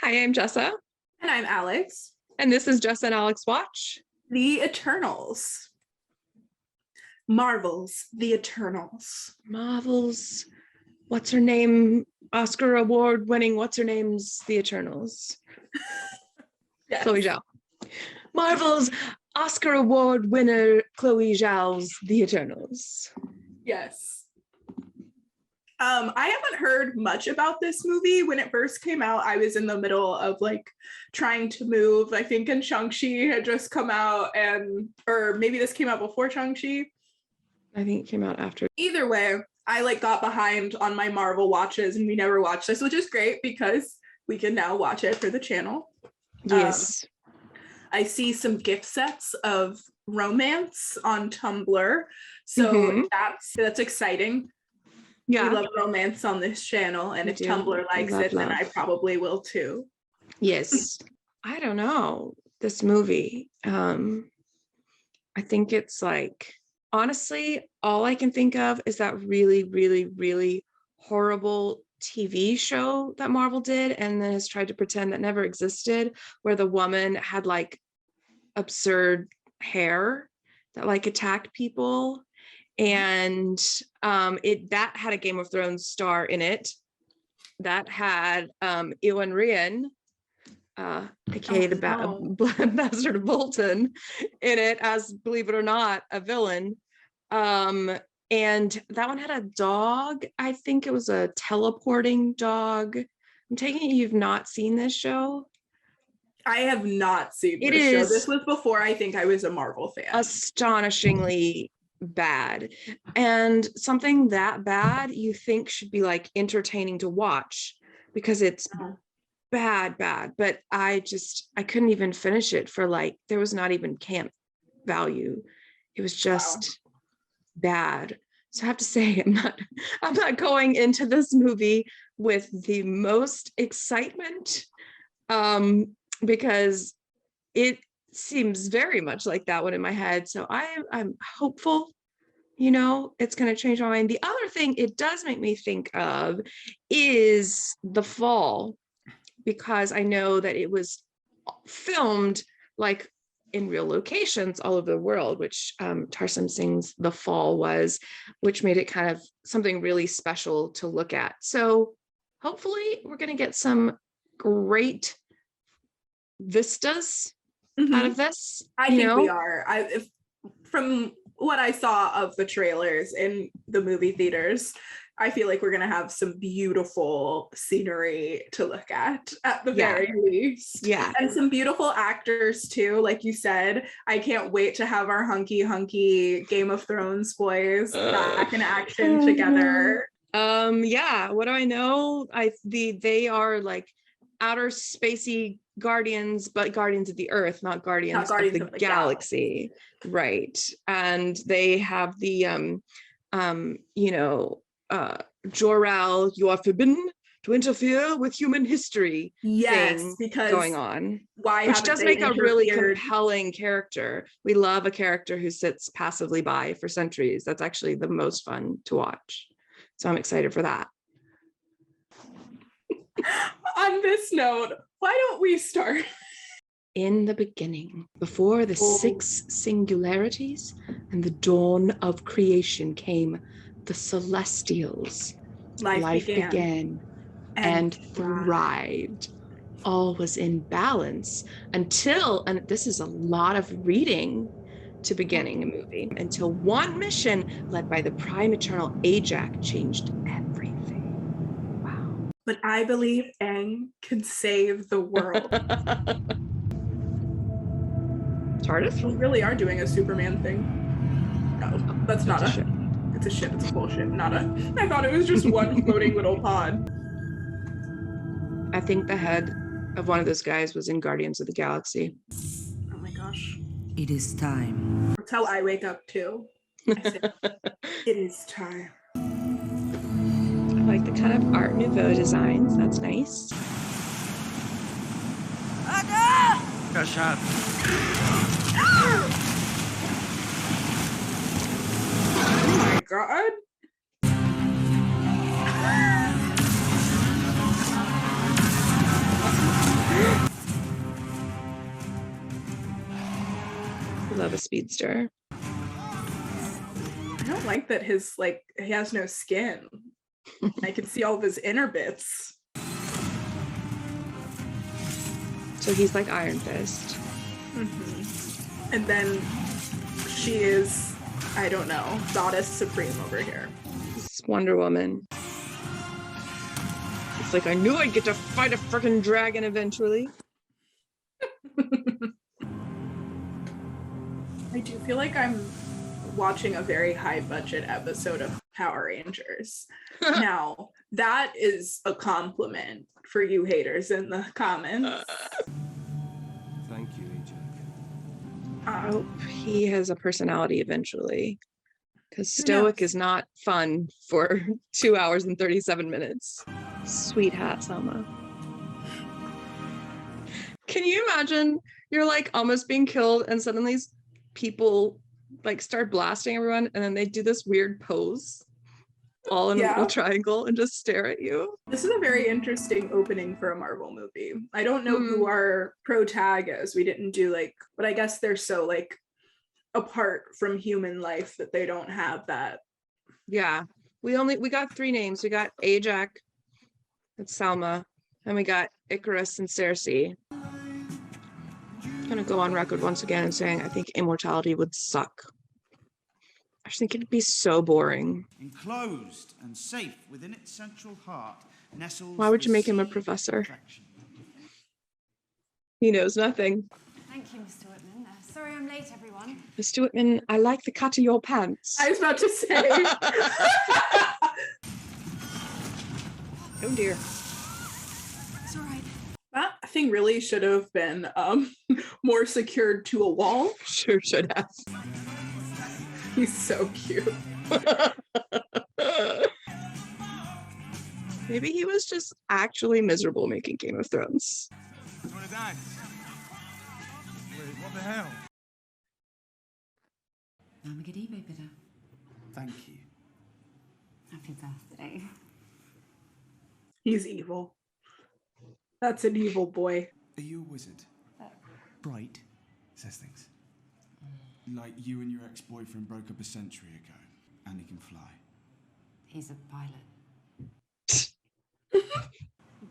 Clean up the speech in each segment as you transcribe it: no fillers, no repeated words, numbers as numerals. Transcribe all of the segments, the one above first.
Hi, I'm Jessa, And I'm Alex. and this is Jessa and Alex Watch. The Eternals. Marvel's The Eternals. Marvel's, what's her name? Oscar Award winning, what's her name's The Eternals? Yes. Chloe Zhao. Marvel's Oscar Award winner, Chloe Zhao's The Eternals. Yes. I haven't heard much about this movie. When it first came out, I was in the middle of trying to move. I think and Shang-Chi had just come out, or maybe this came out before Shang-Chi. I think it came out after. Either way, I got behind on my Marvel watches and we never watched this, which is great because we can now watch it for the channel. Yes. I see some gift sets of romance on Tumblr. So that's exciting. Yeah. We love romance on this channel, and if Tumblr likes it, then I probably will too. Yes. I don't know. This movie. I think it's honestly, all I can think of is that really, really, really horrible TV show that Marvel did and then has tried to pretend that never existed, where the woman had absurd hair that attacked people. And that had a Game of Thrones star in it. That had Ewan Ryan, aka the Bastard Bolton, in it as, believe it or not, a villain. And that one had a dog. I think it was a teleporting dog. I'm taking it you've not seen this show. I have not seen this show. This was before I think I was a Marvel fan. Astonishingly bad, and something that bad you think should be entertaining to watch because it's bad, but I couldn't even finish it for there was not even camp value. It was just bad. So I have to say I'm not going into this movie with the most excitement because it seems very much like that one in my head. So I'm hopeful, it's going to change my mind. The other thing it does make me think of is The Fall, because I know that it was filmed in real locations all over the world, which Tarsem Singh's The Fall was, which made it kind of something really special to look at. So hopefully we're going to get some great vistas out of this. I think we are. From what I saw of the trailers in the movie theaters, I feel like we're going to have some beautiful scenery to look at the very least. Yeah. And some beautiful actors too. Like you said, I can't wait to have our hunky Game of Thrones boys back in action together. Yeah. What do I know? They are outer spacey guardians, but guardians of the earth, not guardians of the galaxy. Right. And they have the Jor-El, you are forbidden to interfere with human history. Yes, because going on, which does make a really compelling character. We love a character who sits passively by for centuries. That's actually the most fun to watch. So I'm excited for that. On this note, why don't we start? In the beginning, before the 6 singularities and the dawn of creation came, the Celestials. Life began and thrived. All was in balance until, and this is a lot of reading to beginning a movie, until one mission led by the Prime Eternal Ajak changed everything. Wow. But I believe Aang can save the world. TARDIS? We really are doing a Superman thing. No, that's not a ship. It's a ship. It's a bullshit. I thought it was just one floating little pod. I think the head of one of those guys was in Guardians of the Galaxy. Oh my gosh. It is time. That's how I wake up too. I said, it is time. I like the kind of Art Nouveau designs. That's nice. Got shot. Oh my god. love a speedster. I don't like that he has no skin. I can see all of his inner bits. So he's like Iron Fist. Mm-hmm. And then she is, I don't know, Goddess Supreme over here. It's Wonder Woman. It's like, I knew I'd get to fight a freaking dragon eventually. I do feel like I'm watching a very high budget episode of Power Rangers. Now, that is a compliment for you haters in the comments. Thank you, AJ. I hope he has a personality eventually. Because Stoic is not fun for 2 hours and 37 minutes. Sweet hat, Selma. Can you imagine you're like almost being killed and suddenly these people like start blasting everyone and then they do this weird pose all in a little triangle and just stare at you? This is a very interesting opening for a Marvel movie. I don't know who our pro tag is. We didn't do but I guess they're so apart from human life that they don't have that. Yeah, we got 3 names. We got Ajak, that's Salma, and we got Icarus and Cersei. I'm gonna go on record once again and saying I think immortality would suck. I just think it'd be so boring. Enclosed and safe within its central heart nestles. Why would you make him a professor? He knows nothing. Thank you, Mr. Whitman. Sorry I'm late, everyone. Mr. Whitman, I like the cut of your pants. I was about to say. Oh dear. It's all right. That thing really should have been more secured to a wall. Sure should have. He's so cute. Maybe he was just actually miserable making Game of Thrones. Want to dance? Wait, what the hell? Namagadibe, bitte. Thank you. Happy birthday. He's evil. That's an evil boy. Are you a wizard? Bright says things. Like you and your ex-boyfriend broke up a century ago, and he can fly. He's a pilot. You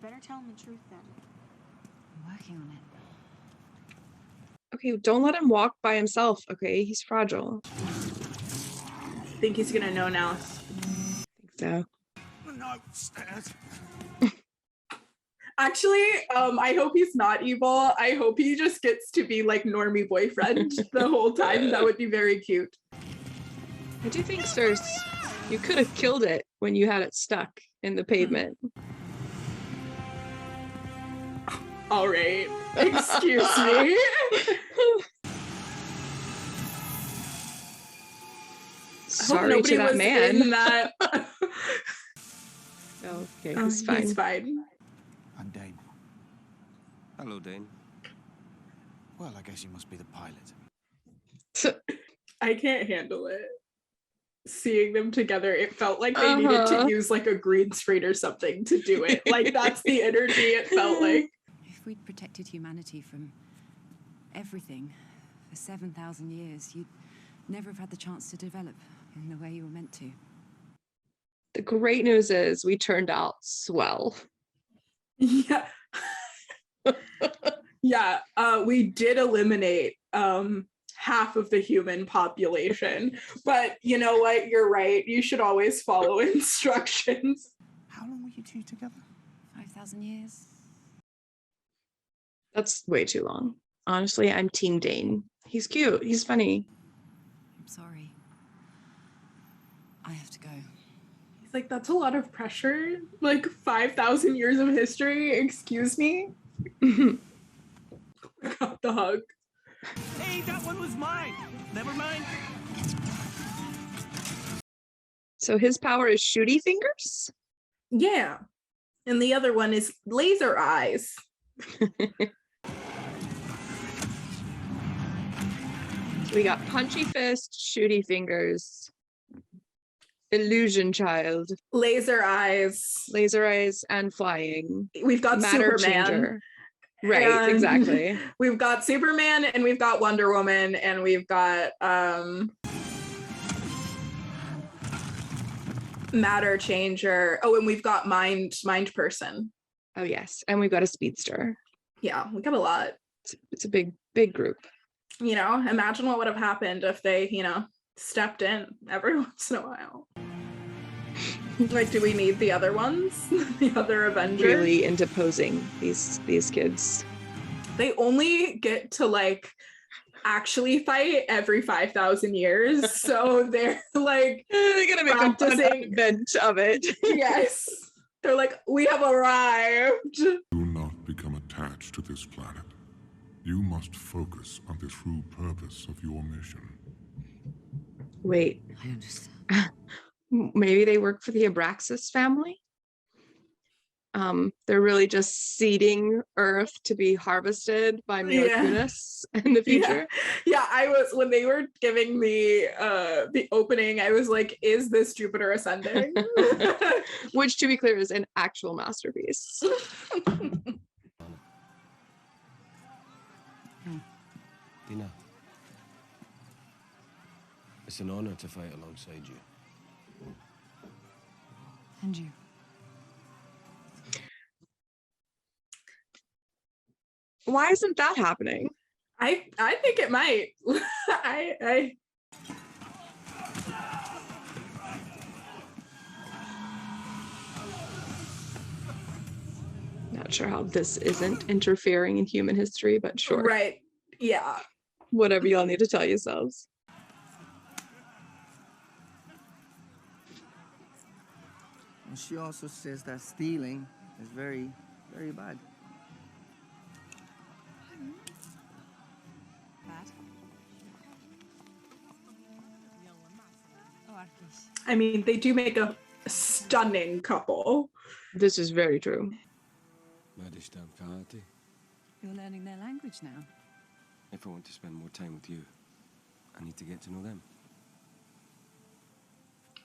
better tell him the truth then. I'm working on it. Okay, don't let him walk by himself, okay? He's fragile. I think he's gonna know now. I think so. No, stairs. Actually, I hope he's not evil. I hope he just gets to be normie boyfriend the whole time. That would be very cute. I do think, Sirs, you could have killed it when you had it stuck in the pavement. All right. Excuse me. Sorry to that man. In that. Oh, okay, he's fine. He's fine. I'm Dane. Hello, Dane. Well, I guess you must be the pilot. I can't handle it. Seeing them together, it felt like they needed to use a green screen or something to do it. That's the energy it felt like. If we'd protected humanity from everything for 7,000 years, you'd never have had the chance to develop in the way you were meant to. The great news is we turned out swell. Yeah. Yeah, we did eliminate half of the human population, but you know what? You're right. You should always follow instructions. How long were you two together? 5,000 years. That's way too long. Honestly, I'm Team Dane. He's cute. He's funny. I'm sorry. I have to go. He's like, that's a lot of pressure. 5,000 years of history. Excuse me. Got the hug. Hey, that one was mine. Never mind. So his power is shooty fingers? Yeah. And the other one is laser eyes. We got punchy fist, shooty fingers, illusion child, Laser eyes. laser eyes, and flying. We've got Matter Superman. changer. Right, And exactly. we've got Superman and we've got Wonder Woman and we've got Matter Changer. Oh, and we've got Mind Person. Oh yes, and we've got a speedster. Yeah, we got a lot. It's a big group. You know, imagine what would have happened if they, you know, stepped in every once in a while. Like, do we need the other ones? The other Avengers? Really interposing these kids. They only get to like actually fight every 5,000 years. So they're like They're gonna make a fun event of it. Yes. They're like, we have arrived. Do not become attached to this planet. You must focus on the true purpose of your mission. Wait. I understand. Maybe they work for the Abraxas family? They're really just seeding Earth to be harvested by Mila Kunis in the future. Yeah, I was, when they were giving the opening, I was like, is this Jupiter Ascending? Which, to be clear, is an actual masterpiece. Dina, it's an honor to fight alongside you. And you. Why isn't that happening? I think it might. I Not sure how this isn't interfering in human history, but sure. Right. Yeah. Whatever y'all need to tell yourselves. And she also says that stealing is very, very bad. I mean, they do make a stunning couple. This is very true. You're learning their language now. If I want to spend more time with you, I need to get to know them.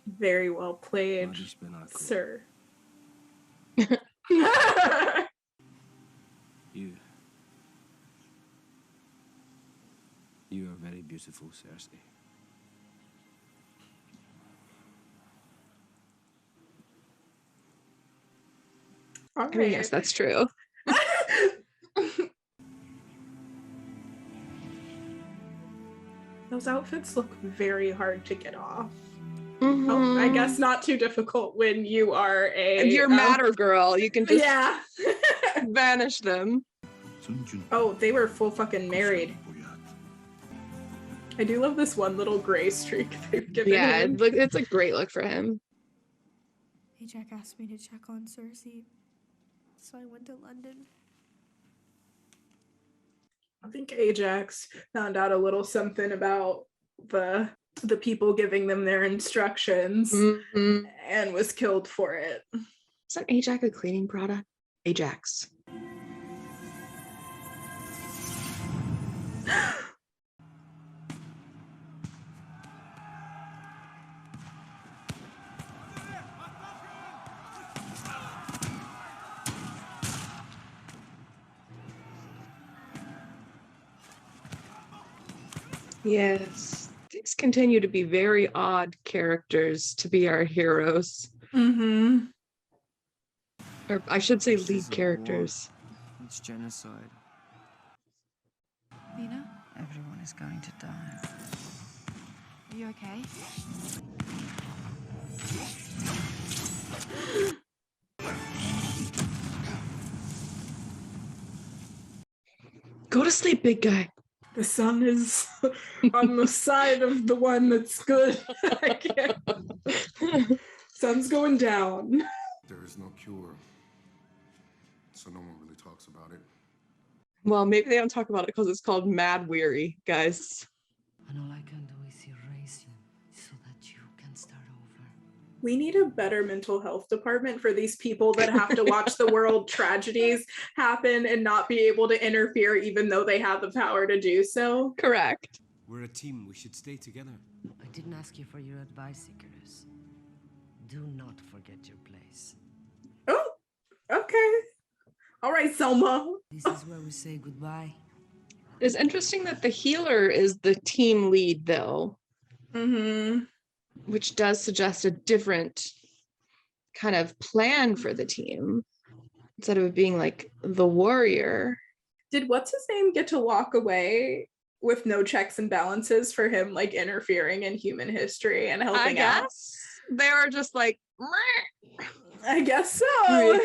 Very well played, sir. You are very beautiful, Cersei. All I mean, yes, that's true. Those outfits look very hard to get off. Mm-hmm. Oh, I guess not too difficult when you are you're matter girl. You can just vanish them. Oh, they were full fucking married. I do love this one little gray streak they've given him. It's a great look for him. Jack asked me to check on Cersei, so I went to London. I think Ajax found out a little something about the people giving them their instructions and was killed for it. Isn't Ajax a cleaning product? Ajax. Yes, these continue to be very odd characters to be our heroes. Mm-hmm. Or I should say lead characters. It's genocide. Nina, Everyone is going to die. are you okay? Go to sleep, big guy. The sun is on the side of the one that's good. I can't. Sun's going down. There is no cure, so no one really talks about it. Well, maybe they don't talk about it because it's called Mad Weary, guys. And all I can do is erase you so that you can start over. We need a better mental health department for these people that have to watch the world tragedies happen and not be able to interfere even though they have the power to do so. Correct. We're a team. We should stay together. I didn't ask you for your advice, Icarus. Do not forget your place. Oh, okay. All right, Selma. This is where we say goodbye. It's interesting that the healer is the team lead, though, which does suggest a different kind of plan for the team instead of it being like the warrior. Did what's his name get to walk away with no checks and balances for him like interfering in human history and helping out? They were just like, meh. I guess so.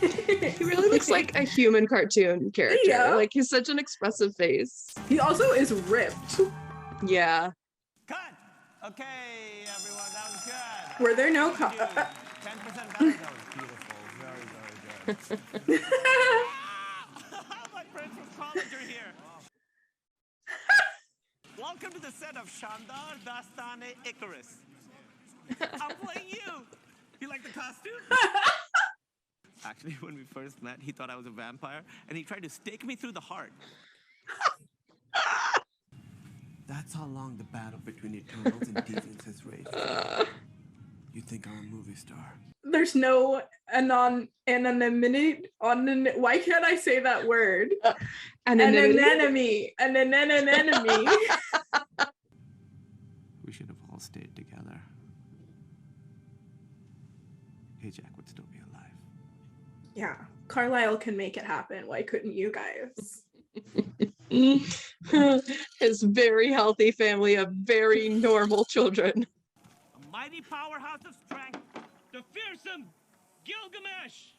He really looks like a human cartoon character. Yeah. Like, he's such an expressive face. He also is ripped. Yeah. Cut! Okay, everyone, that was good. Were there no 10% better. That was beautiful. Very, very good. My friends from college are here. Welcome to the set of Shandar Dastane Icarus. I'm playing you. You like the costume? Actually, when we first met, he thought I was a vampire, and he tried to stake me through the heart. That's how long the battle between Eternals and Deviants has raged. You think I'm a movie star? There's no anonymity. Why can't I say that word? An anemone. We should have all stayed together. Ajax would still be alive. Yeah, Carlisle can make it happen. Why couldn't you guys? His very healthy family of very normal children. A mighty powerhouse of strength, the fearsome Gilgamesh.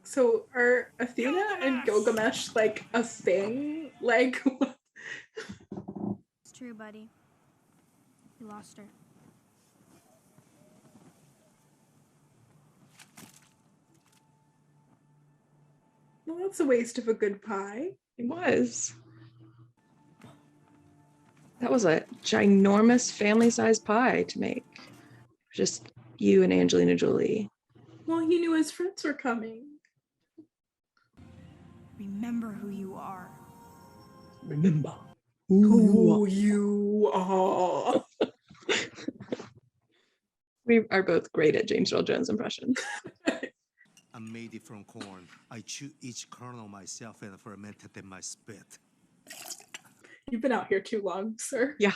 So are Athena and Gilgamesh like a thing? Like, It's true, buddy. You lost her. well, that's a waste of a good pie. It was. That was a ginormous family-sized pie to make. Just you and Angelina Jolie. Well, he knew his friends were coming. Remember who you are. Remember who you are. We are both great at James Earl Jones impressions. I'm made it from corn. I chew each kernel myself and ferment it in my spit. You've been out here too long, sir. Yeah.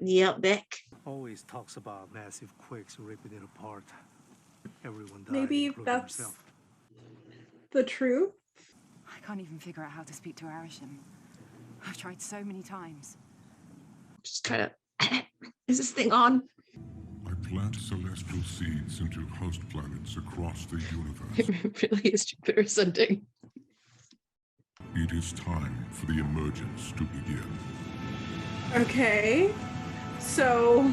Yeah, Beck. Always talks about massive quakes ripping it apart. Everyone died. Maybe including that's himself. the truth. I can't even figure out how to speak to Arishem. I've tried so many times. Just kind of, is this thing on? I plant celestial seeds into host planets across the universe. It really is Jupiter ascending. It is time for the emergence to begin. Okay, so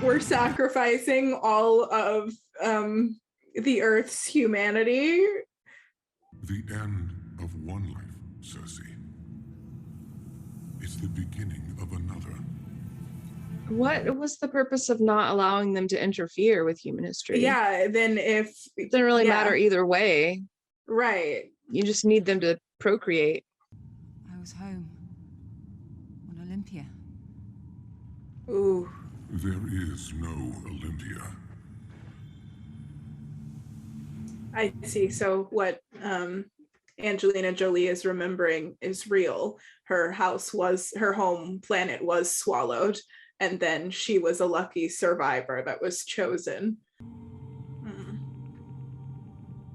we're sacrificing all of the Earth's humanity. The end of one life, Cersei, is the beginning of another. What was the purpose of not allowing them to interfere with human history? Yeah, then if it doesn't really matter either way. Right. You just need them to procreate. I was home on Olympia. Ooh. There is no Olympia. I see. So what Angelina Jolie is remembering is real. Her home planet was swallowed, and then she was a lucky survivor that was chosen.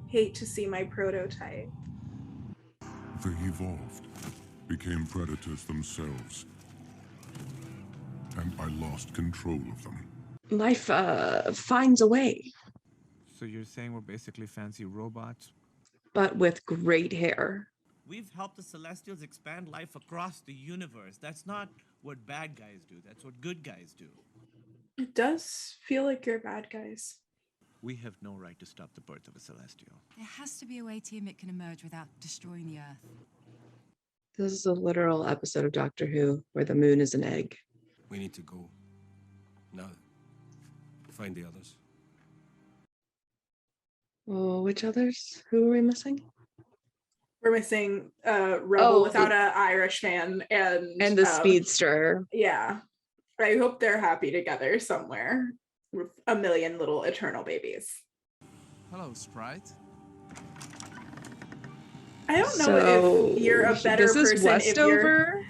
Hate to see my prototype. They evolved, became predators themselves, and I lost control of them. Life finds a way. So you're saying we're basically fancy robots? But with great hair. We've helped the Celestials expand life across the universe. That's not what bad guys do. That's what good guys do. It does feel like you're bad guys. We have no right to stop the birth of a Celestial. There has to be a way Tiamat can emerge without destroying the Earth. This is a literal episode of Doctor Who where the moon is an egg. We need to go. Now, find the others. Oh, which others? Who are we missing? We're missing Rebel without an Irishman and the speedster. Yeah. I hope they're happy together somewhere. a million little eternal babies. Hello, Sprite. I don't know if you're a better this is person if you're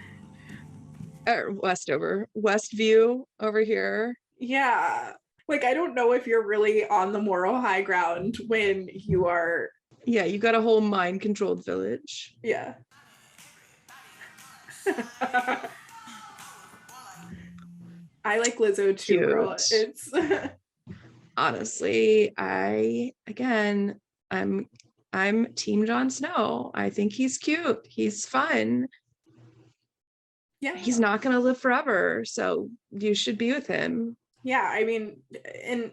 Westview over here. Yeah. Like, I don't know if you're really on the moral high ground when you are. Yeah, you got a whole mind controlled village. Yeah. I like Lizzo too, girl. It's honestly, I'm Team Jon Snow. I think he's cute. He's fun. Yeah. He's not gonna live forever, so you should be with him. Yeah, I mean, and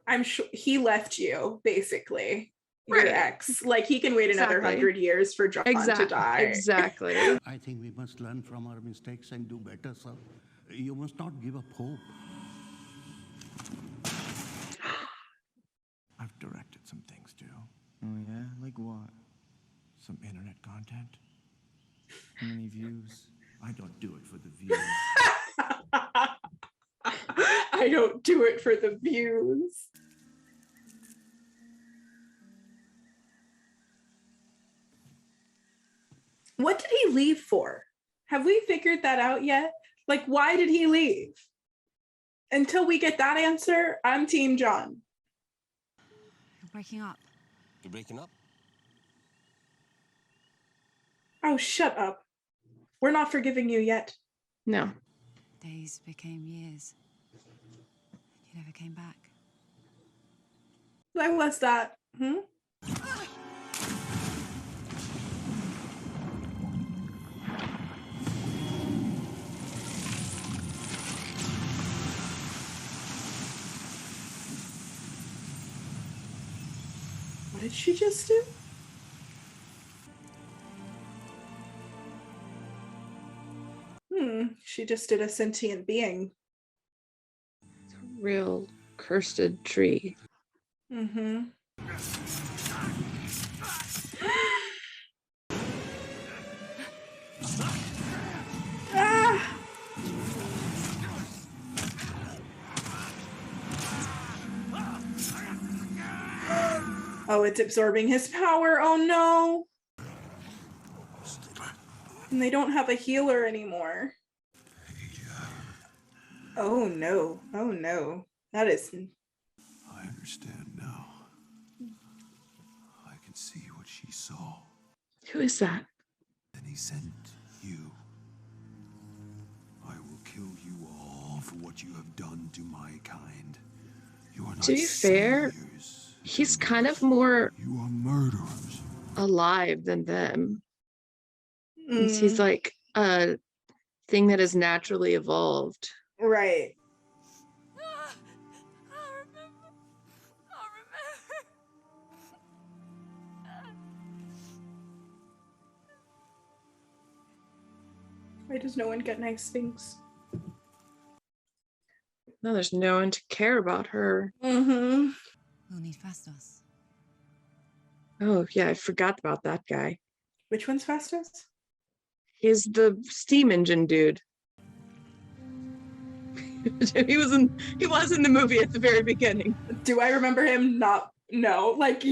I'm sure he left you, basically. Your ex. Like, he can wait another 100 years for Jon to die. Exactly. I think we must learn from our mistakes and do better, sir. You must not give up hope. I've directed some things too. Oh yeah? Like what? Some internet content. How many views? I don't do it for the views. I don't do it for the views. What did he leave for? Have we figured that out yet? Like, why did he leave? Until we get that answer, I'm Team Jon. You're breaking up. You're breaking up? Oh, shut up. We're not forgiving you yet. No. Days became years. You never came back. Why was that? What did she just do? She just did a sentient being. It's a real cursed tree. Oh, it's absorbing his power. Oh no. And they don't have a healer anymore. Oh no. Oh no. That is. I understand now. I can see what she saw. Who is that? Then he sent you. I will kill you all for what you have done to my kind. You are not To be fair, he's kind of more You are murderers. alive than them. He's like a thing that has naturally evolved. Right. Why does no one get nice things? No, there's no one to care about her. We'll need Fastos. Oh, yeah, I forgot about that guy. Which one's Fastos? He's the steam engine dude. he was in the movie at the very beginning. Do I remember him? No. Like,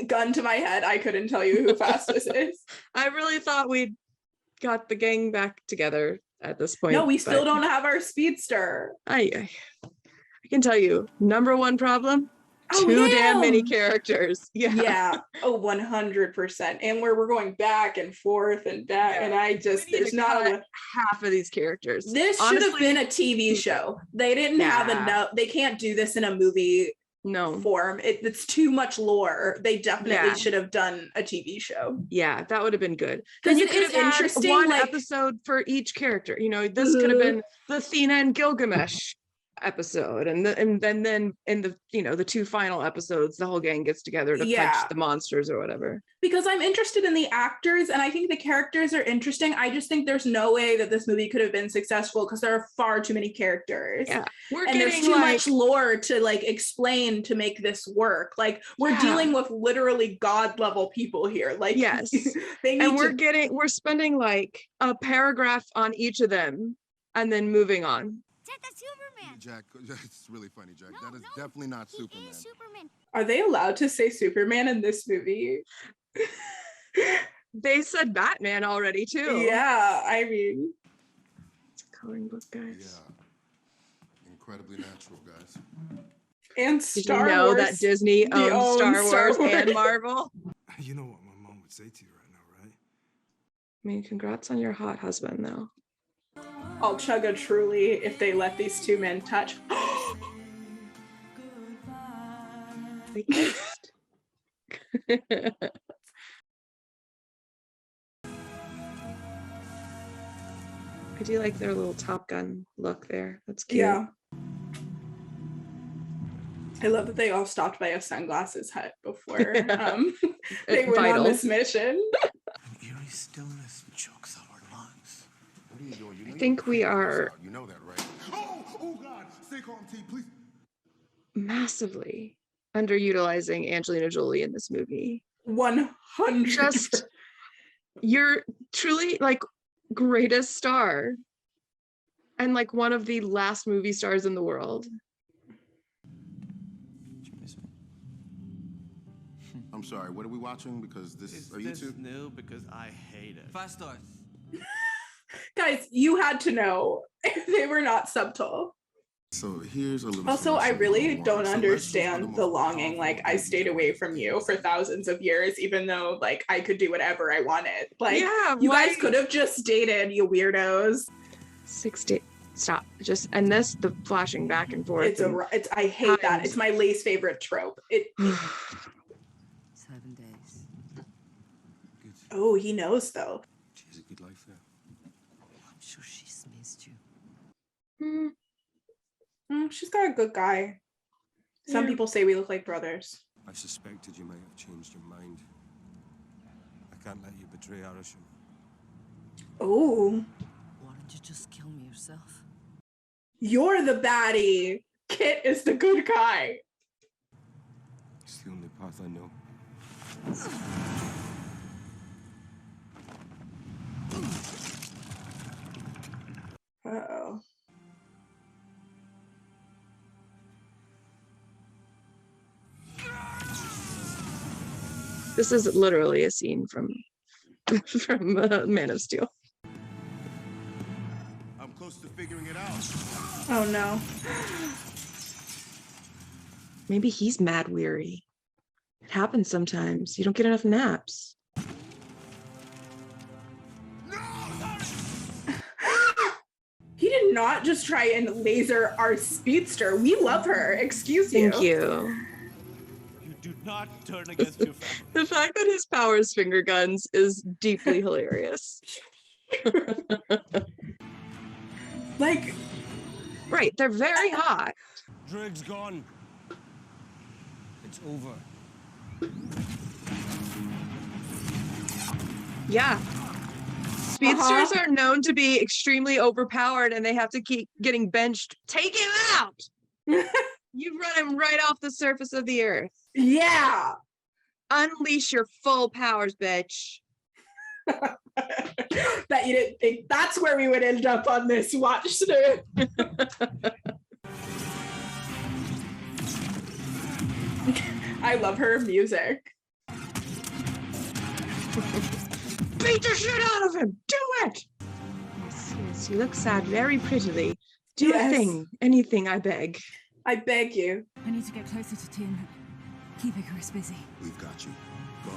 gun to my head, I couldn't tell you who Fastos is. I really thought we'd got the gang back together at this point. No, we still don't have our speedster. I can tell you, number one problem, too damn many characters. Yeah. Oh, 100%. And we're going back and forth and back, and I just there's not half of these characters. This should have been a TV show. They didn't have enough. They can't do this in a movie form. It's too much lore. They definitely should have done a TV show. Yeah, that would have been good. Then you could have had one episode for each character. You know, this could have been the Athena and Gilgamesh episode, and then in the the two final episodes, the whole gang gets together to punch the monsters or whatever. Because I'm interested in the actors and I think the characters are interesting. I just think there's no way that this movie could have been successful because there are far too many characters. Yeah, and there's too much lore to like explain to make this work. Like we're dealing with literally god level people here. Like yes, they need and we're spending like a paragraph on each of them and then moving on. Dad, that's Superman. Jack, it's really funny, Jack. That is definitely not Superman. Is Superman. Are they allowed to say Superman in this movie? They said Batman already too. Yeah, I mean, it's a coloring book, guys. Yeah, incredibly natural, guys. And Did Star you know Wars. that Disney owns Star Wars and Marvel? Marvel? You know what my mom would say to you right now, right? I mean, congrats on your hot husband, though. I'll chug a Truly if they let these two men touch. They kissed. I do like their little Top Gun look there. That's cute. Yeah. I love that they all stopped by a sunglasses hut before they went on this mission. An eerie stillness chokes our lungs. What are you doing? You know I think we are You know that, right? Oh God! Stay calm, T, please. massively underutilizing Angelina Jolie in this movie. 100. Just, you're truly like greatest star and like one of the last movie stars in the world. I'm sorry, what are we watching? Because this are you This two? new because I hate it. 5 stars. Guys, you had to know. They were not subtle. So here's a little. Also, I solution really number one. don't So let's just understand put them the on. longing. Like, I stayed away from you for thousands of years, even though like I could do whatever I wanted. Like, Yeah, you why- guys could have just dated, you weirdos. 60. Stop. Just and this the flashing back and forth. It's I hate that. It's my least favorite trope. 7 days. Oh, he knows though. She has a good life there. I'm sure she's missed you. She's got a good guy. Some people say we look like brothers. I suspected you might have changed your mind. I can't let you betray Arisham. Oh, Why don't you just kill me yourself? you're the baddie. Kit is the good guy. It's the only path I know. Uh-oh. This is literally a scene from Man of Steel. I'm close to figuring it out. Oh no. Maybe he's mad weary. It happens sometimes. You don't get enough naps. He did not just try and laser our speedster. We love her. Excuse you. Thank you. You do not turn against your family. The fact that his power is finger guns is deeply hilarious. Like, right, they're very hot. Drig's gone. It's over. Yeah. Speedsters are known to be extremely overpowered and they have to keep getting benched. Take him out! You run him right off the surface of the earth. Yeah. Unleash your full powers, bitch. That you didn't think that's where we would end up on this watch through. I love her music. Beat the shit out of him! Do it! Yes, yes, you look sad very prettily. Do a thing. Anything, I beg. I beg you. I need to get closer to Tim. Keep Icarus busy. We've got you. Go.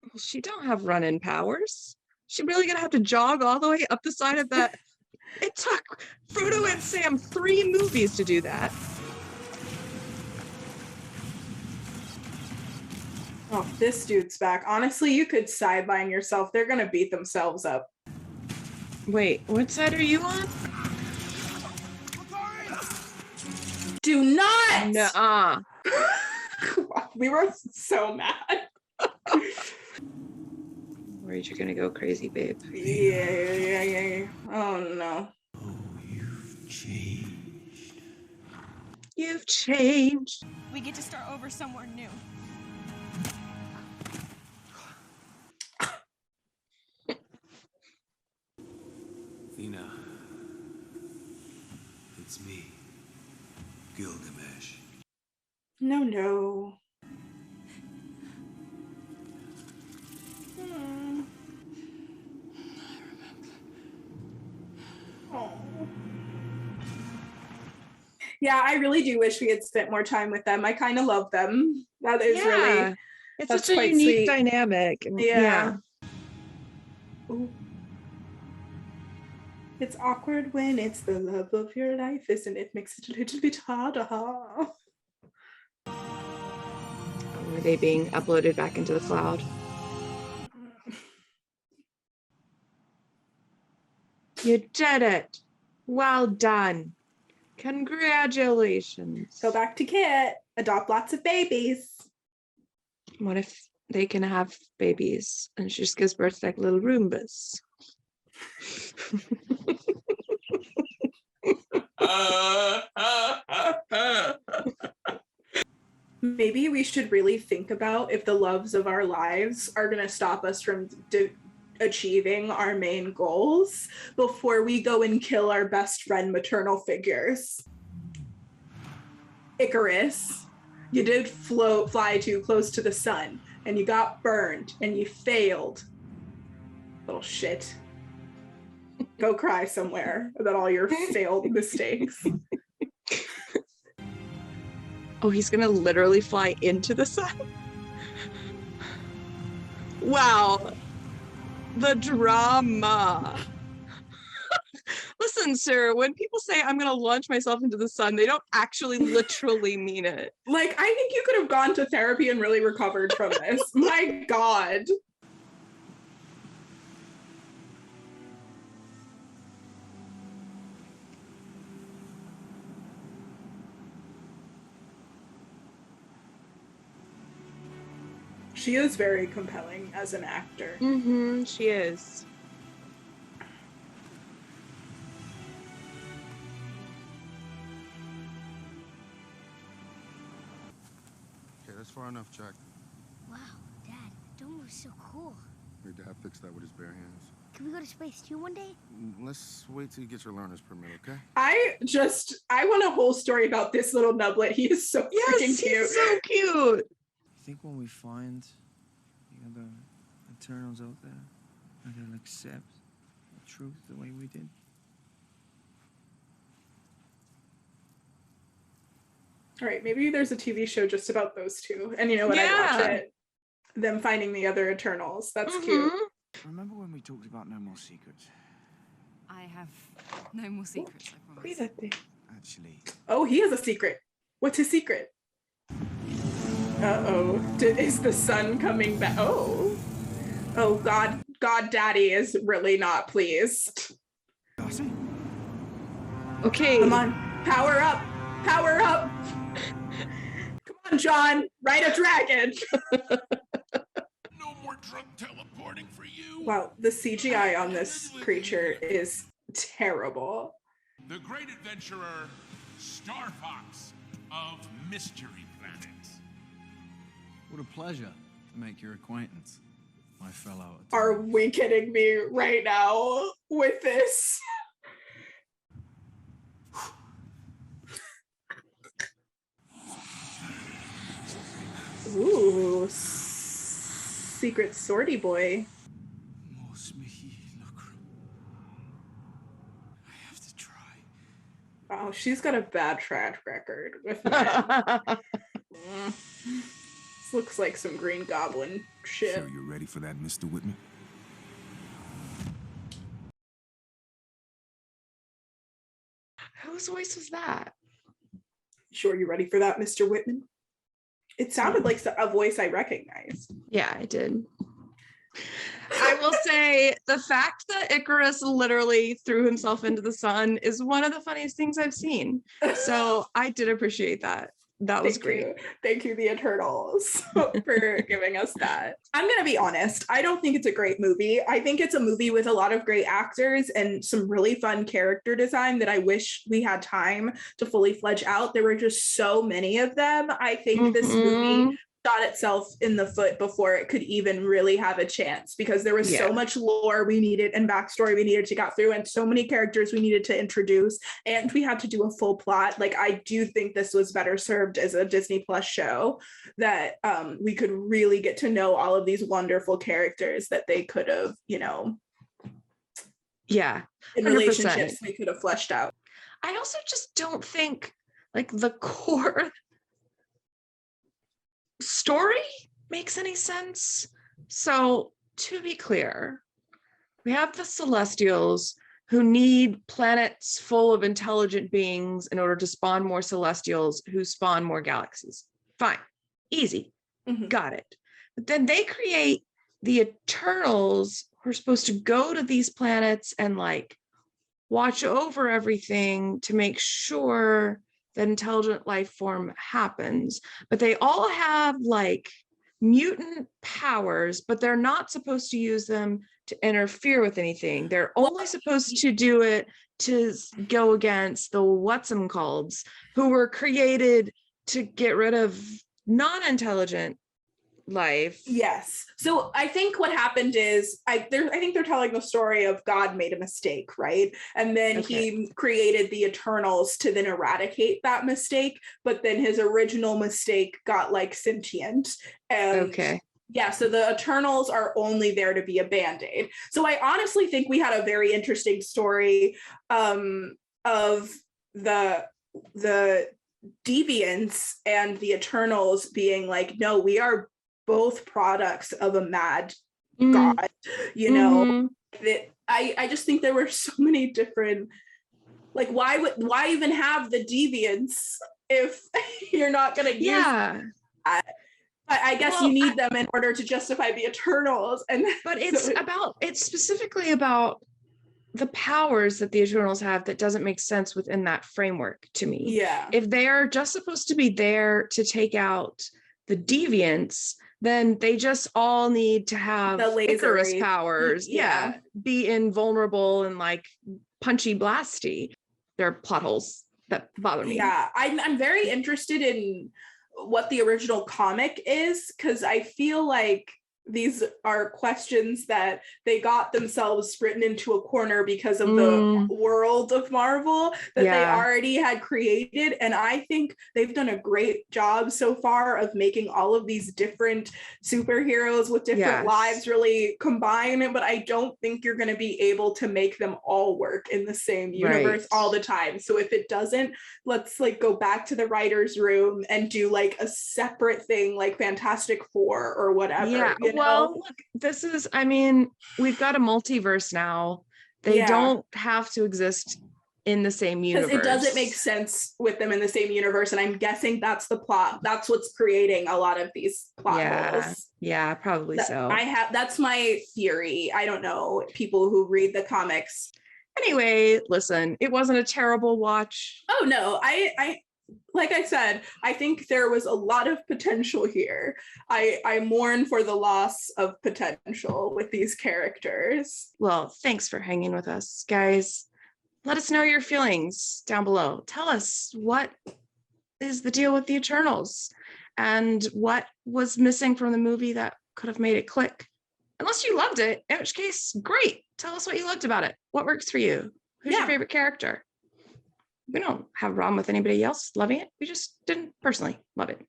Well, she don't have run-in powers. She really gonna have to jog all the way up the side of that? It took Frodo and Sam 3 movies to do that. Oh, this dude's back. Honestly, you could sideline yourself. They're gonna beat themselves up. Wait, what side are you on? Do not! Nuh-uh. We were so mad. Worried you're gonna go crazy, babe. Yeah. Oh no. You've changed. We get to start over somewhere new. Athena, it's me, Gilgamesh. No. Hmm. Oh. Yeah, I really do wish we had spent more time with them. I kind of love them. That is really, it's that's such a quite unique sweet. dynamic. And Yeah. Ooh. It's awkward when it's the love of your life, isn't it? Makes it a little bit harder. Were they being uploaded back into the cloud? You did it. Well done. Congratulations. Go back to Kit. Adopt lots of babies. What if they can have babies and she just gives birth to like little Roombas? Maybe we should really think about if the loves of our lives are going to stop us from achieving our main goals before we go and kill our best friend maternal figures. Icarus, you did fly too close to the sun and you got burned and you failed. Little shit. Go cry somewhere about all your failed mistakes. Oh, he's gonna literally fly into the sun? Wow. The drama. Listen, sir, when people say I'm gonna launch myself into the sun, they don't actually literally mean it. Like, I think you could have gone to therapy and really recovered from this. My God. She is very compelling as an actor. Mm-hmm, she is. Okay, that's far enough, Jack. Wow, Dad, Dome was so cool. Your dad fixed that with his bare hands. Can we go to space too one day? Let's wait till you get your learner's permit, okay? I want a whole story about this little nublet. He is so freaking cute. He's so cute. I think when we find the other Eternals out there, they'll accept the truth the way we did. All right, maybe there's a TV show just about those two. And you know what? I'd watch it. Them finding the other Eternals. That's cute. Remember when we talked about no more secrets? I have no more secrets, I promise. Actually. Oh, he has a secret. What's his secret? Uh-oh. Is the sun coming back? Oh. Oh, God. God Daddy is really not pleased. Darcy? Okay. Come on. Power up. Power up. Come on, John. Ride a dragon. No more drug teleporting for you. Wow, the CGI on this creature is terrible. The great adventurer, Star Fox of Mystery Planet. What a pleasure to make your acquaintance, my fellow. Are we kidding me right now with this? Ooh, secret sortie boy. Wow, she's got a bad track record with men. This looks like some Green Goblin shit. Sure you're ready for that, Mr. Whitman? Whose voice was that? Sure you ready for that, Mr. Whitman? It sounded like a voice I recognized. Yeah, I did. I will say the fact that Icarus literally threw himself into the sun is one of the funniest things I've seen. So I did appreciate that. That was great. Thank you, the Eternals, for giving us that. I'm going to be honest. I don't think it's a great movie. I think it's a movie with a lot of great actors and some really fun character design that I wish we had time to fully fledge out. There were just so many of them. I think this movie shot itself in the foot before it could even really have a chance, because there was so much lore we needed and backstory we needed to get through, and so many characters we needed to introduce, and we had to do a full plot. Like, I do think this was better served as a Disney Plus show, that we could really get to know all of these wonderful characters that they could have, you know, in 100%. Relationships we could have fleshed out. I also just don't think like the core story makes any sense. So to be clear, we have the Celestials who need planets full of intelligent beings in order to spawn more Celestials who spawn more galaxies. Fine, easy, got it. But then they create the Eternals who are supposed to go to these planets and like watch over everything to make sure that intelligent life form happens. But they all have like mutant powers, but they're not supposed to use them to interfere with anything. They're only supposed to do it to go against the what's-em-calls, who were created to get rid of non-intelligent life. Yes. So I think what happened is I think they're telling the story of God made a mistake, right? And then he created the Eternals to then eradicate that mistake, but then his original mistake got like sentient. And yeah, so the Eternals are only there to be a band-aid. So I honestly think we had a very interesting story of the deviants and the Eternals being like, no, we are both products of a mad god, you know. That I just think there were so many different, like, why even have the deviants if you're not going to use that? I guess you need them in order to justify the Eternals. And but it's specifically about the powers that the Eternals have that doesn't make sense within that framework to me. Yeah. If they're just supposed to be there to take out the deviants, then they just all need to have the Icarus powers. Yeah. Be invulnerable and like punchy blasty. They're plot holes that bother me. Yeah, I'm very interested in what the original comic is, because I feel like these are questions that they got themselves written into a corner because of the world of Marvel that they already had created. And I think they've done a great job so far of making all of these different superheroes with different lives really combine. But I don't think you're going to be able to make them all work in the same universe all the time. So if it doesn't, let's like go back to the writer's room and do like a separate thing like Fantastic Four or whatever. Yeah. You know? Well, look, this is, I mean, we've got a multiverse now. They don't have to exist in the same universe. Because it doesn't make sense with them in the same universe. And I'm guessing that's the plot. That's what's creating a lot of these plot holes. Yeah, probably so. That's my theory. I don't know, people who read the comics. Anyway, listen, it wasn't a terrible watch. Oh no, I like I said, I think there was a lot of potential here. I mourn for the loss of potential with these characters. Well, thanks for hanging with us, guys. Let us know your feelings down below. Tell us, what is the deal with the Eternals? And what was missing from the movie that could have made it click? Unless you loved it, in which case, great. Tell us what you loved about it. What works for you? Who's your favorite character? We don't have a problem with anybody else loving it. We just didn't personally love it.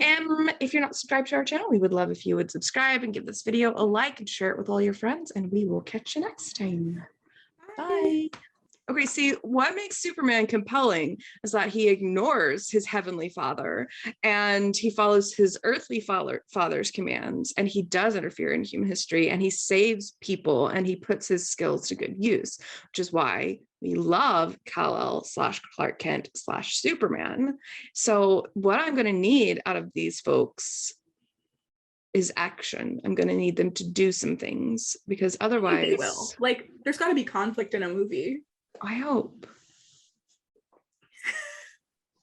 And if you're not subscribed to our channel, we would love if you would subscribe and give this video a like and share it with all your friends. And we will catch you next time. Bye. Okay, see, what makes Superman compelling is that he ignores his heavenly father and he follows his earthly father's commands, and he does interfere in human history, and he saves people, and he puts his skills to good use, which is why we love Kal-El / Clark Kent / Superman. So what I'm going to need out of these folks is action. I'm going to need them to do some things, because otherwise they will. Like, there's got to be conflict in a movie. I hope.